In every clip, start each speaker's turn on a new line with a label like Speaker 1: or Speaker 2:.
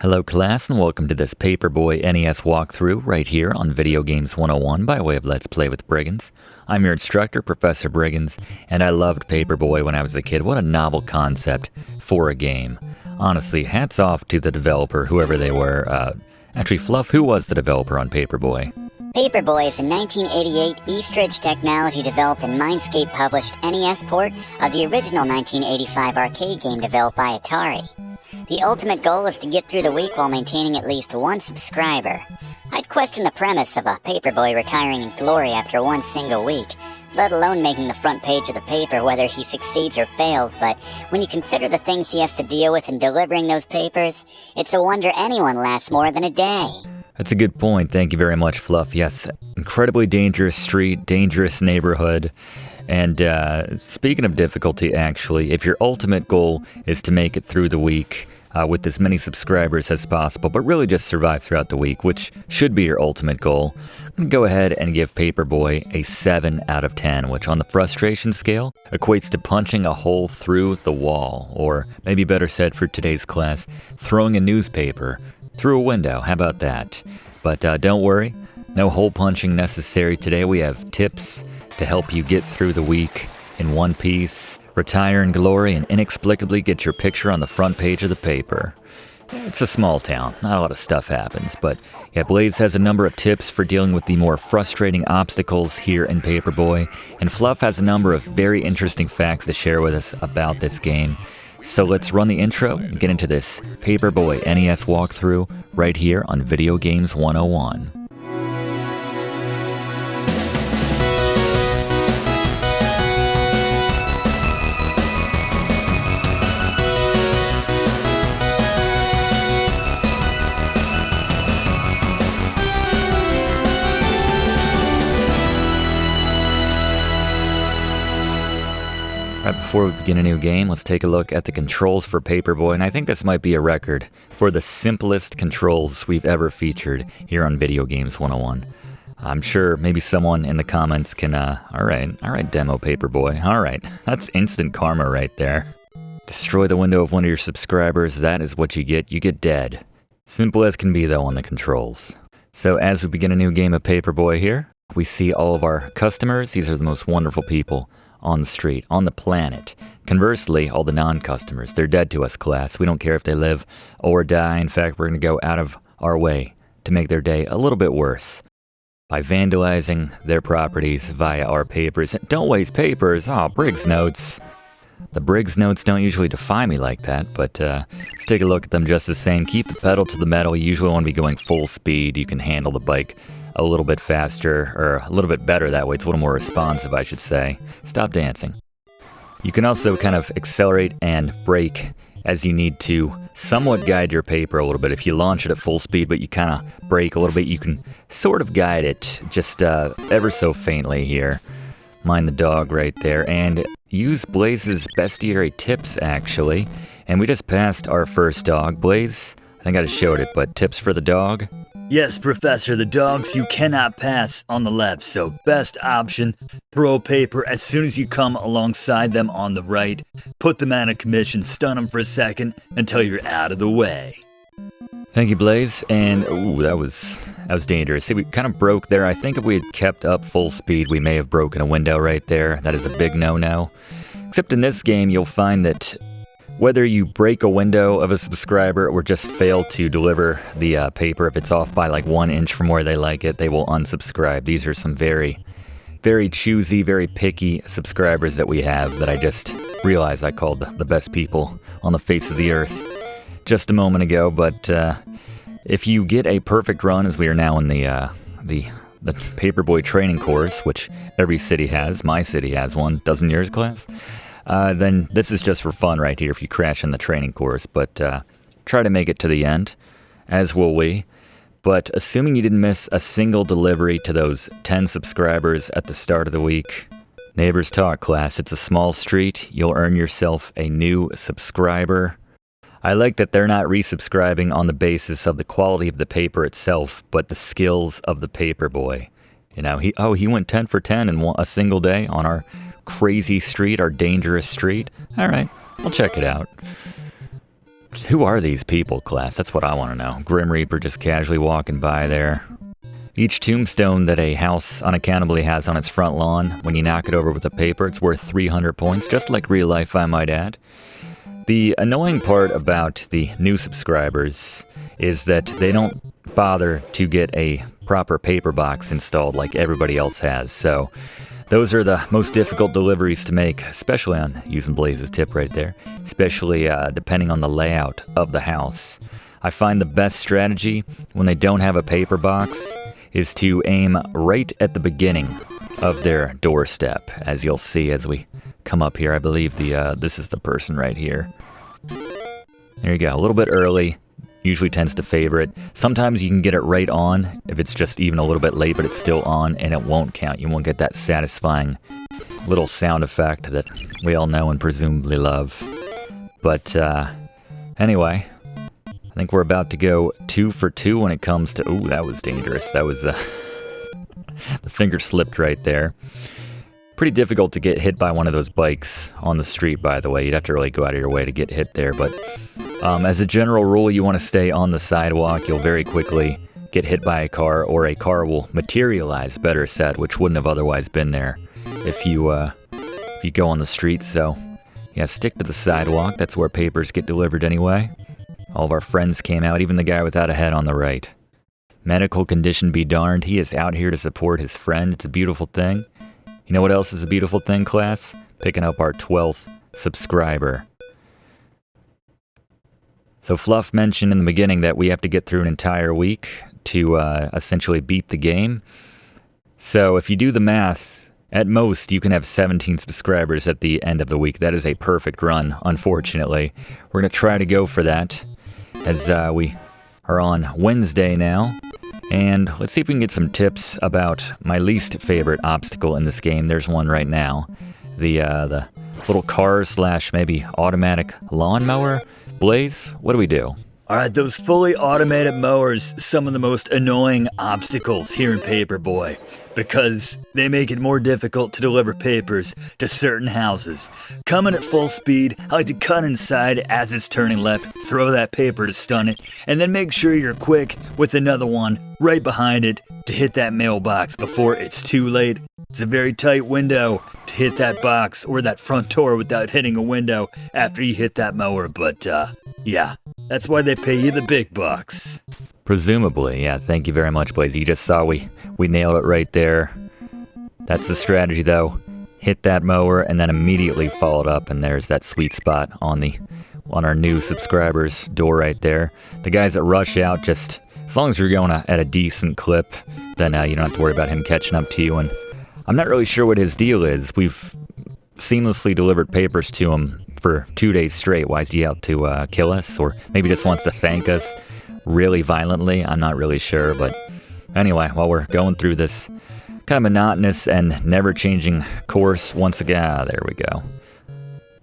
Speaker 1: Hello class and welcome to this Paperboy NES walkthrough right here on Video Games 101 by way of Let's Play with Brigands. I'm your instructor, Professor Brigands, and I loved Paperboy when I was a kid. What a novel concept for a game. Honestly, hats off to the developer, whoever they were. Actually, Fluff, who was the developer on Paperboy?
Speaker 2: Paperboy is a 1988 Eastridge Technology developed and Mindscape published NES port of the original 1985 arcade game developed by Atari. The ultimate goal is to get through the week while maintaining at least one subscriber. I'd question the premise of a Paperboy retiring in glory after one single week, let alone making the front page of the paper whether he succeeds or fails, but when you consider the things he has to deal with in delivering those papers, it's a wonder anyone lasts more than a day.
Speaker 1: That's a good point. Thank you very much, Fluff. Yes, incredibly dangerous street, dangerous neighborhood. And speaking of difficulty, actually, if your ultimate goal is to make it through the week with as many subscribers as possible, but really just survive throughout the week, which should be your ultimate goal, I'm going to go ahead and give Paperboy a 7 out of 10, which on the frustration scale equates to punching a hole through the wall, or maybe better said for today's class, throwing a newspaper through a window. How about that? But don't worry, no hole punching necessary today. We have tips to help you get through the week in one piece, retire in glory, and inexplicably get your picture on the front page of the paper. It's a small town, not a lot of stuff happens, but yeah, Blaze has a number of tips for dealing with the more frustrating obstacles here in Paperboy, and Fluff has a number of very interesting facts to share with us about this game. So let's run the intro and get into this Paperboy NES walkthrough right here on Video Games 101. Right before we begin a new game, let's take a look at the controls for Paperboy, and I think this might be a record for the simplest controls we've ever featured here on Video Games 101. I'm sure maybe someone in the comments can, alright, demo Paperboy, alright, that's instant karma right there. Destroy the window of one of your subscribers, that is what you get dead. Simple as can be though on the controls. So as we begin a new game of Paperboy here, we see all of our customers. These are the most wonderful people on the street, on the planet. Conversely, all the non-customers, they're dead to us, class. We don't care if they live or die. In fact, we're going to go out of our way to make their day a little bit worse by vandalizing their properties via our papers. Don't waste papers. Oh, Briggs notes. The Briggs notes don't usually defy me like that, but let's take a look at them just the same. Keep the pedal to the metal. You usually want to be going full speed. You can handle the bike a little bit faster, or a little bit better that way. It's a little more responsive, I should say. Stop dancing. You can also kind of accelerate and brake as you need to somewhat guide your paper a little bit. If you launch it at full speed, but you kind of brake a little bit, you can sort of guide it just ever so faintly here. Mind the dog right there, and use Blaze's bestiary tips, actually. And we just passed our first dog. Blaze, I think I just showed it, but tips for the dog?
Speaker 3: Yes, Professor, the dogs you cannot pass on the left, so best option, throw a paper as soon as you come alongside them on the right, put them out of commission, stun them for a second until you're out of the way.
Speaker 1: Thank you, Blaze, and ooh, that was dangerous. See, we kind of broke there. I think if we had kept up full speed, we may have broken a window right there. That is a big no-no. Except in this game, you'll find that whether you break a window of a subscriber or just fail to deliver the paper, if it's off by like 1 inch from where they like it, they will unsubscribe. These are some very, very choosy, very picky subscribers that we have that I just realized I called the best people on the face of the earth just a moment ago. But if you get a perfect run, as we are now in the Paperboy training course, which every city has, my city has one, doesn't yours, class? Then this is just for fun right here if you crash in the training course, but try to make it to the end, as will we. But assuming you didn't miss a single delivery to those 10 subscribers at the start of the week, neighbors talk, class. It's a small street. You'll earn yourself a new subscriber. I like that they're not resubscribing on the basis of the quality of the paper itself, but the skills of the Paperboy. You know, he went 10 for 10 in a single day on our crazy street, our dangerous street. All right, I'll check it out. Who are these people, class? That's what I want to know. Grim Reaper just casually walking by there. Each tombstone that a house unaccountably has on its front lawn, when you knock it over with a paper, it's worth 300 points, just like real life, I might add. The annoying part about the new subscribers is that they don't bother to get a proper paper box installed like everybody else has, so those are the most difficult deliveries to make, especially on using Blaze's tip right there, especially depending on the layout of the house. I find the best strategy when they don't have a paper box is to aim right at the beginning of their doorstep, as you'll see as we come up here. I believe this is the person right here. There you go, a little bit early. Usually tends to favor it. Sometimes you can get it right on if it's just even a little bit late, but it's still on and it won't count. You won't get that satisfying little sound effect that we all know and presumably love. But anyway, I think we're about to go 2 for 2 when it comes to... Ooh, that was dangerous. That was... the finger slipped right there. Pretty difficult to get hit by one of those bikes on the street, by the way. You'd have to really go out of your way to get hit there, but... as a general rule, you want to stay on the sidewalk. You'll very quickly get hit by a car, or a car will materialize, better said, which wouldn't have otherwise been there if you go on the street. So, yeah, stick to the sidewalk. That's where papers get delivered anyway. All of our friends came out, even the guy without a head on the right. Medical condition be darned, he is out here to support his friend. It's a beautiful thing. You know what else is a beautiful thing, class? Picking up our 12th subscriber. So Fluff mentioned in the beginning that we have to get through an entire week to essentially beat the game. So if you do the math, at most you can have 17 subscribers at the end of the week. That is a perfect run, unfortunately. We're going to try to go for that as we are on Wednesday now. And let's see if we can get some tips about my least favorite obstacle in this game. There's one right now. The little car / maybe automatic lawnmower. Blaze, what do we do?
Speaker 3: Alright, those fully automated mowers, some of the most annoying obstacles here in Paperboy, because they make it more difficult to deliver papers to certain houses. Coming at full speed, I like to cut inside as it's turning left, throw that paper to stun it, and then make sure you're quick with another one right behind it to hit that mailbox before it's too late. It's a very tight window to hit that box or that front door without hitting a window after you hit that mower, but yeah, that's why they pay you the big bucks.
Speaker 1: Presumably, yeah, thank you very much, Blaze. You just saw we nailed it right there. That's the strategy, though. Hit that mower and then immediately follow it up, and there's that sweet spot on our new subscribers' door right there. The guys that rush out, just as long as you're going at a decent clip, then you don't have to worry about him catching up to you. And I'm not really sure what his deal is. We've seamlessly delivered papers to him for 2 days straight. Why is he out to kill us? Or maybe just wants to thank us really violently? I'm not really sure, but anyway, while we're going through this kind of monotonous and never-changing course once again, there we go.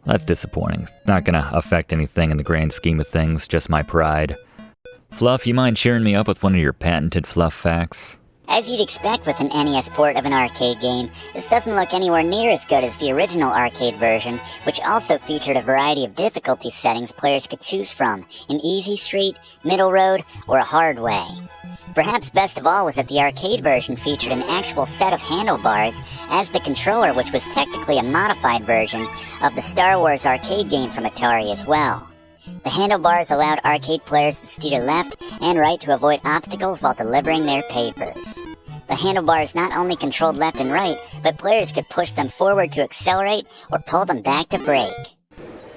Speaker 1: That's disappointing. Not going to affect anything in the grand scheme of things, just my pride. Fluff, you mind cheering me up with one of your patented Fluff facts?
Speaker 2: As you'd expect with an NES port of an arcade game, this doesn't look anywhere near as good as the original arcade version, which also featured a variety of difficulty settings players could choose from, an easy street, middle road, or a hard way. Perhaps best of all was that the arcade version featured an actual set of handlebars as the controller, which was technically a modified version of the Star Wars arcade game from Atari as well. The handlebars allowed arcade players to steer left and right to avoid obstacles while delivering their papers. The handlebars not only controlled left and right, but players could push them forward to accelerate or pull them back to brake.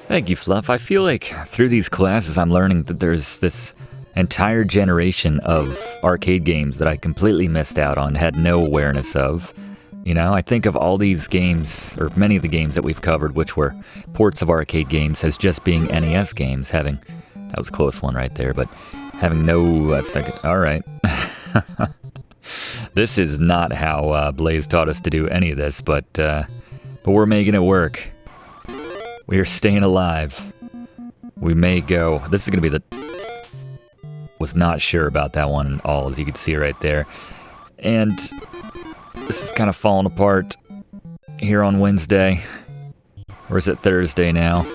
Speaker 1: Thank you, Fluff. I feel like through these classes I'm learning that there's this entire generation of arcade games that I completely missed out on, had no awareness of. You know, I think of all these games, or many of the games that we've covered, which were ports of arcade games, as just being NES games, having... That was a close one right there, but having no... Alright. This is not how Blaze taught us to do any of this, but we're making it work. We are staying alive. We may go... This is going to be the... Was not sure about that one at all, as you can see right there. And this is kind of falling apart here on Wednesday. Or is it Thursday now?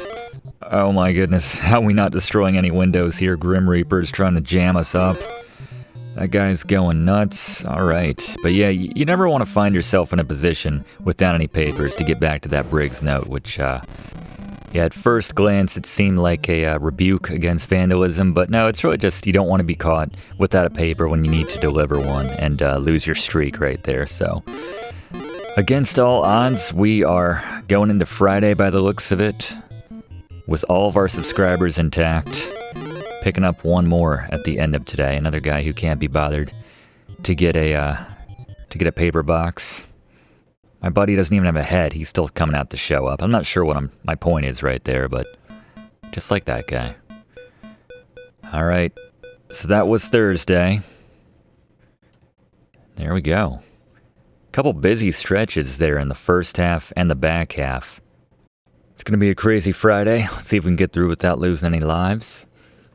Speaker 1: Oh my goodness, how are we not destroying any windows here? Grim Reaper's trying to jam us up. That guy's going nuts. Alright. But yeah, you never want to find yourself in a position without any papers to get back to that Briggs note, which, yeah, at first glance it seemed like a rebuke against vandalism, but no, it's really just you don't want to be caught without a paper when you need to deliver one and lose your streak right there, so. Against all odds, we are going into Friday by the looks of it, with all of our subscribers intact. Picking up one more at the end of today. Another guy who can't be bothered to get a paper box. My buddy doesn't even have a head. He's still coming out to show up. I'm not sure what my point is right there, but just like that guy. All right. So that was Thursday. There we go. Couple busy stretches there in the first half and the back half. It's going to be a crazy Friday. Let's see if we can get through without losing any lives.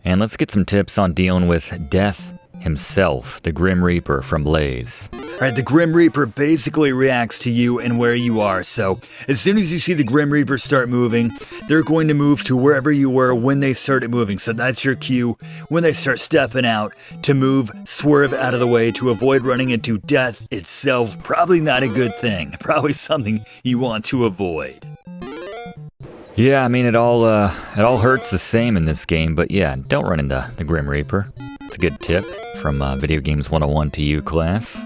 Speaker 1: And let's get some tips on dealing with Death himself, the Grim Reaper from Blaze.
Speaker 3: Alright, the Grim Reaper basically reacts to you and where you are, so as soon as you see the Grim Reaper start moving, they're going to move to wherever you were when they started moving, so that's your cue when they start stepping out to move, swerve out of the way to avoid running into Death itself. Probably not a good thing, probably something you want to avoid.
Speaker 1: Yeah, I mean, it all hurts the same in this game, but yeah, don't run into the Grim Reaper. It's a good tip from Video Games 101 to you, class.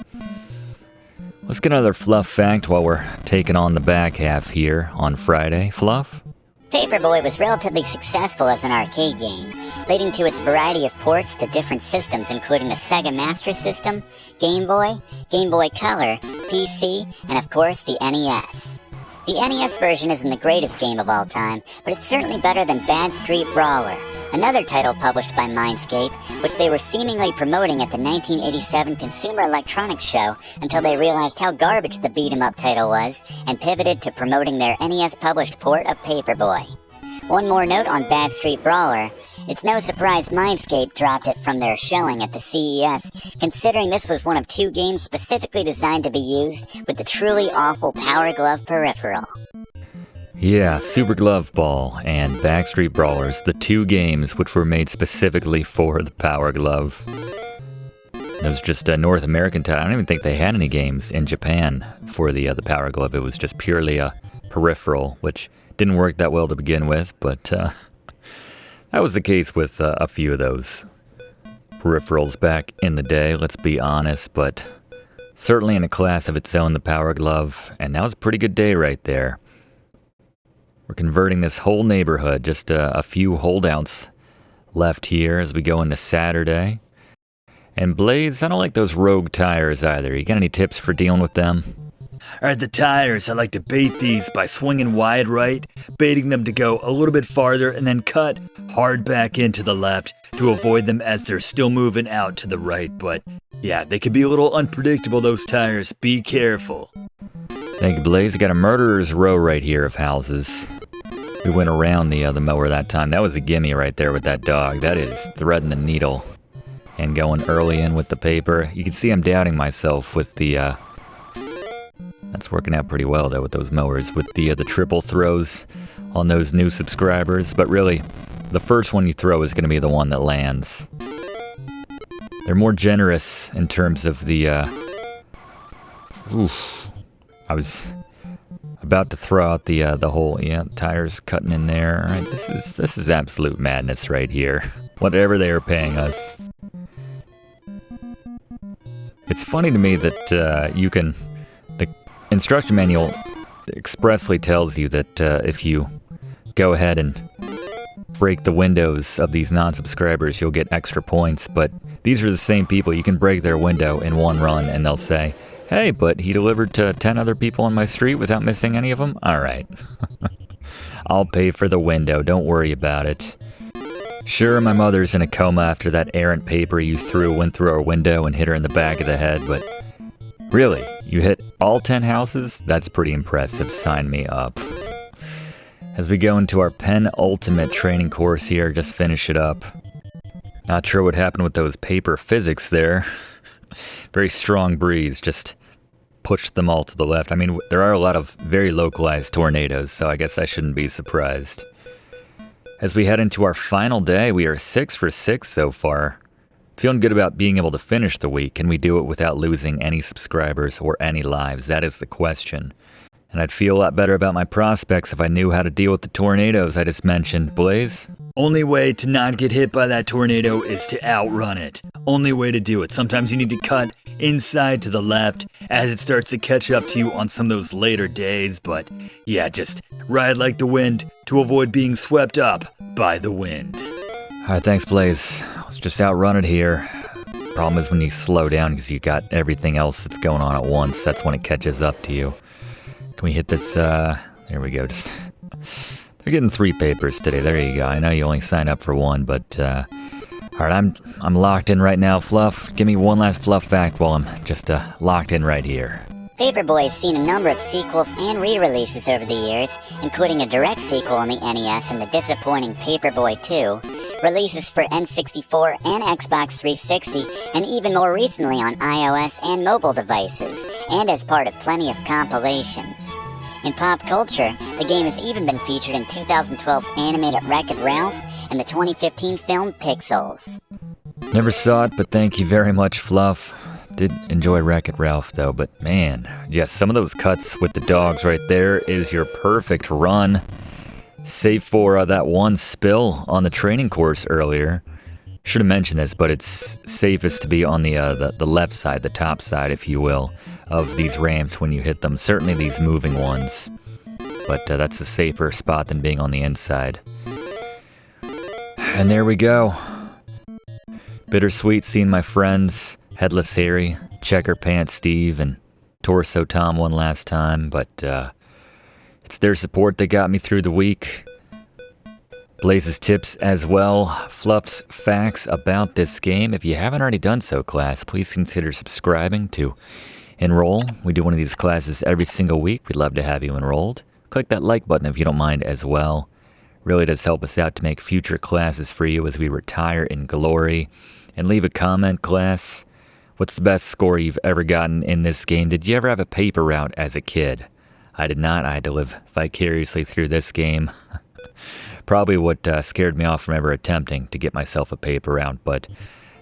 Speaker 1: Let's get another Fluff fact while we're taking on the back half here on Friday. Fluff?
Speaker 2: Paperboy was relatively successful as an arcade game, leading to its variety of ports to different systems including the Sega Master System, Game Boy, Game Boy Color, PC, and of course the NES. The NES version isn't the greatest game of all time, but it's certainly better than Bad Street Brawler, another title published by Mindscape, which they were seemingly promoting at the 1987 Consumer Electronics Show until they realized how garbage the beat-em-up title was and pivoted to promoting their NES-published port of Paperboy. One more note on Bad Street Brawler. It's no surprise Mindscape dropped it from their showing at the CES, considering this was one of two games specifically designed to be used with the truly awful Power Glove peripheral.
Speaker 1: Yeah, Super Glove Ball and Backstreet Brawlers, the two games which were made specifically for the Power Glove. It was just a North American title. I don't even think they had any games in Japan for the Power Glove. It was just purely a peripheral, which didn't work that well to begin with, but that was the case with a few of those peripherals back in the day, let's be honest, but certainly in a class of its own, the Power Glove, and that was a pretty good day right there. We're converting this whole neighborhood, just a few holdouts left here as we go into Saturday. And Blaze, I don't like those rogue tires either. You got any tips for dealing with them?
Speaker 3: Alright, the tires, I like to bait these by swinging wide right, baiting them to go a little bit farther, and then cut hard back into the left to avoid them as they're still moving out to the right. But yeah, they can be a little unpredictable, those tires. Be careful.
Speaker 1: Thank you, Blaze. You got a murderer's row right here of houses. We went around the mower that time. That was a gimme right there with that dog. That is threading the needle and going early in with the paper. You can see I'm doubting myself with the... That's working out pretty well, though, with those mowers, with the triple throws on those new subscribers. But really, the first one you throw is going to be the one that lands. They're more generous in terms of the... Oof. I was about to throw out the whole, tires cutting in there. All right, this is absolute madness right here. Whatever they are paying us. It's funny to me that you can... The instruction manual expressly tells you that if you go ahead and break the windows of these non-subscribers, you'll get extra points, but these are the same people. You can break their window in one run and they'll say, hey, but he delivered to 10 other people on my street without missing any of them? Alright. I'll pay for the window, don't worry about it. Sure, my mother's in a coma after that errant paper you went through our window and hit her in the back of the head, but really, you hit all 10 houses? That's pretty impressive, sign me up. As we go into our penultimate training course here, just finish it up. Not sure what happened with those paper physics there. Very strong breeze, just pushed them all to the left. I mean, there are a lot of very localized tornadoes, so I guess I shouldn't be surprised. As we head into our final day, we are 6 for 6 so far. Feeling good about being able to finish the week. Can we do it without losing any subscribers or any lives? That is the question. And I'd feel a lot better about my prospects if I knew how to deal with the tornadoes I just mentioned. Blaze?
Speaker 3: Only way to not get hit by that tornado is to outrun it. Only way to do it. Sometimes you need to cut inside to the left as it starts to catch up to you on some of those later days, but yeah, just ride like the wind to avoid being swept up by the wind.
Speaker 1: Alright, thanks Blaze. Let's just outrun it here. Problem is when you slow down because you got everything else that's going on at once, that's when it catches up to you. Can we hit this, there we go, just... They're getting 3 papers today, there you go. I know you only signed up for 1, but, alright, I'm locked in right now, Fluff. Give me one last Fluff fact while I'm just, locked in right here.
Speaker 2: Paperboy has seen a number of sequels and re-releases over the years, including a direct sequel on the NES and the disappointing Paperboy 2, releases for N64 and Xbox 360, and even more recently on iOS and mobile devices, and as part of plenty of compilations. In pop culture, the game has even been featured in 2012's animated Wreck-It Ralph and the 2015 film Pixels.
Speaker 1: Never saw it, but thank you very much, Fluff. Did enjoy Wreck-It Ralph, though, but man, yes, some of those cuts with the dogs right there is your perfect run. Save for that one spill on the training course earlier. Should have mentioned this, but it's safest to be on the left side, the top side, if you will, of these ramps when you hit them. Certainly these moving ones, but that's a safer spot than being on the inside. And there we go. Bittersweet seeing my friends, Headless Harry, Checker Pants Steve, and Torso Tom one last time, but it's their support that got me through the week. Blaze's tips as well, Fluff's facts about this game. If you haven't already done so, class, please consider subscribing to enroll. We do one of these classes every single week. We'd love to have you enrolled. Click that like button if you don't mind as well. Really does help us out to make future classes for you as we retire in glory. And leave a comment, class. What's the best score you've ever gotten in this game? Did you ever have a paper route as a kid? I did not. I had to live vicariously through this game. Probably what scared me off from ever attempting to get myself a paper route. But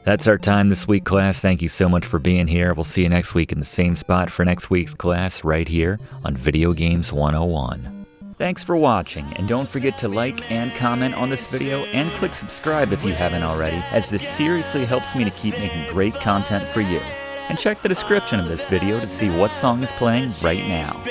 Speaker 1: that's our time this week, class. Thank you so much for being here. We'll see you next week in the same spot for next week's class right here on Video Games 101. Thanks for watching, and don't forget to like and comment on this video and click subscribe if you haven't already, as this seriously helps me to keep making great content for you. And check the description of this video to see what song is playing right now.